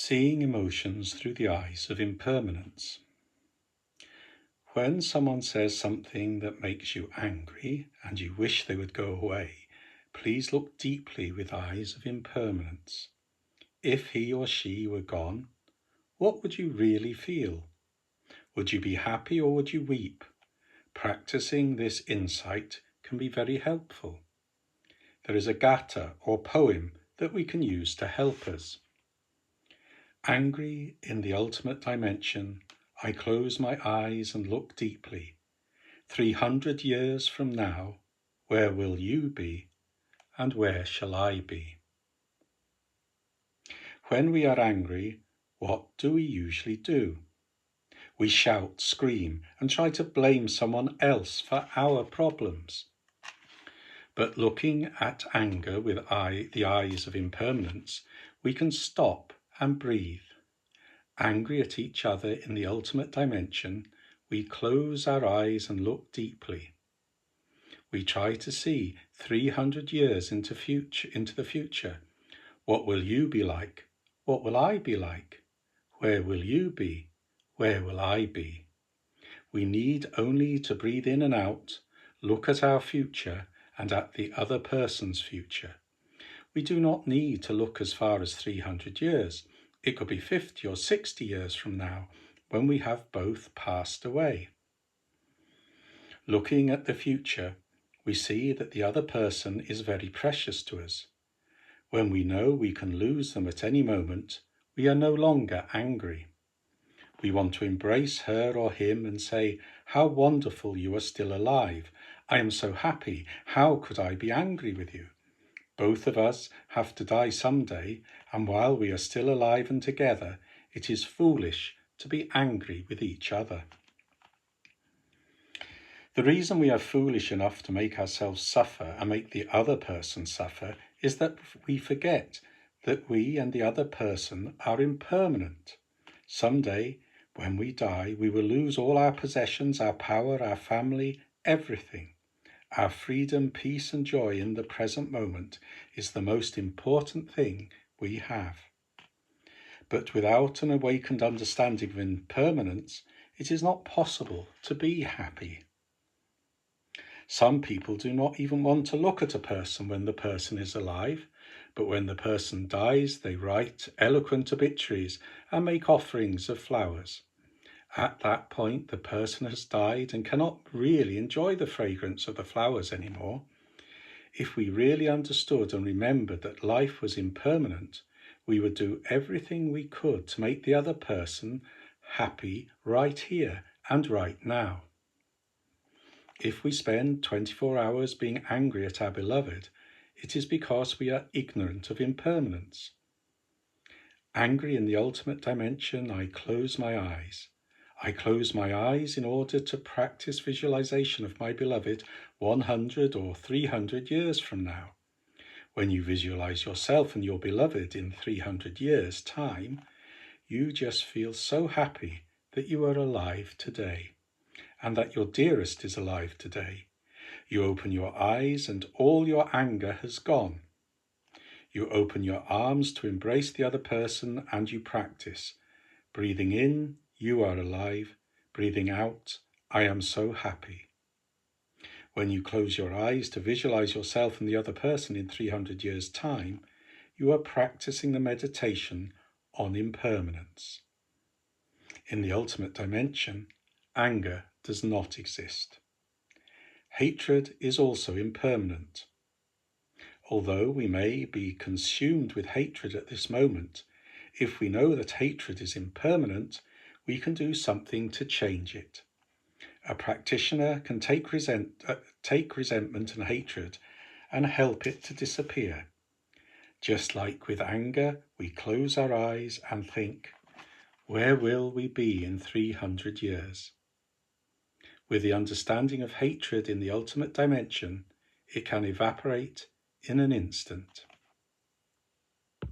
Seeing emotions through the eyes of impermanence. When someone says something that makes you angry and you wish they would go away, please look deeply with eyes of impermanence. If he or she were gone, what would you really feel? Would you be happy or would you weep? Practicing this insight can be very helpful. There is a gatha or poem that we can use to help us. Angry in the ultimate dimension, I close my eyes and look deeply. 300 years from now, where will you be, and where shall I be? When we are angry, what do we usually do? We shout, scream, and try to blame someone else for our problems. But looking at anger with the eyes of impermanence, we can stop and breathe. Angry at each other in the ultimate dimension, we close our eyes and look deeply. We try to see 300 years into the future. What will you be like? What will I be like? Where will you be? Where will I be? We need only to breathe in and out, look at our future and at the other person's future. We do not need to look as far as 300 years. It could be 50 or 60 years from now, when we have both passed away. Looking at the future, we see that the other person is very precious to us. When we know we can lose them at any moment, we are no longer angry. We want to embrace her or him and say, "How wonderful you are still alive. I am so happy. How could I be angry with you?" Both of us have to die someday, and while we are still alive and together, it is foolish to be angry with each other. The reason we are foolish enough to make ourselves suffer and make the other person suffer is that we forget that we and the other person are impermanent. Someday, when we die, we will lose all our possessions, our power, our family, everything. Our freedom, peace and joy in the present moment is the most important thing we have. But without an awakened understanding of impermanence, it is not possible to be happy. Some people do not even want to look at a person when the person is alive, but when the person dies, they write eloquent obituaries and make offerings of flowers. At that point, the person has died and cannot really enjoy the fragrance of the flowers anymore. If we really understood and remembered that life was impermanent, we would do everything we could to make the other person happy right here and right now. If we spend 24 hours being angry at our beloved, it is because we are ignorant of impermanence. Angry in the ultimate dimension, I close my eyes. I close my eyes in order to practice visualization of my beloved 100 or 300 years from now. When you visualize yourself and your beloved in 300 years' time, you just feel so happy that you are alive today and that your dearest is alive today. You open your eyes and all your anger has gone. You open your arms to embrace the other person and you practice. Breathing in, you are alive. Breathing out, I am so happy. When you close your eyes to visualize yourself and the other person in 300 years' time, you are practicing the meditation on impermanence. In the ultimate dimension, anger does not exist. Hatred is also impermanent. Although we may be consumed with hatred at this moment, if we know that hatred is impermanent, we can do something to change it. A practitioner can take resentment and hatred and help it to disappear. Just like with anger, we close our eyes and think, where will we be in 300 years? With the understanding of hatred in the ultimate dimension, it can evaporate in an instant.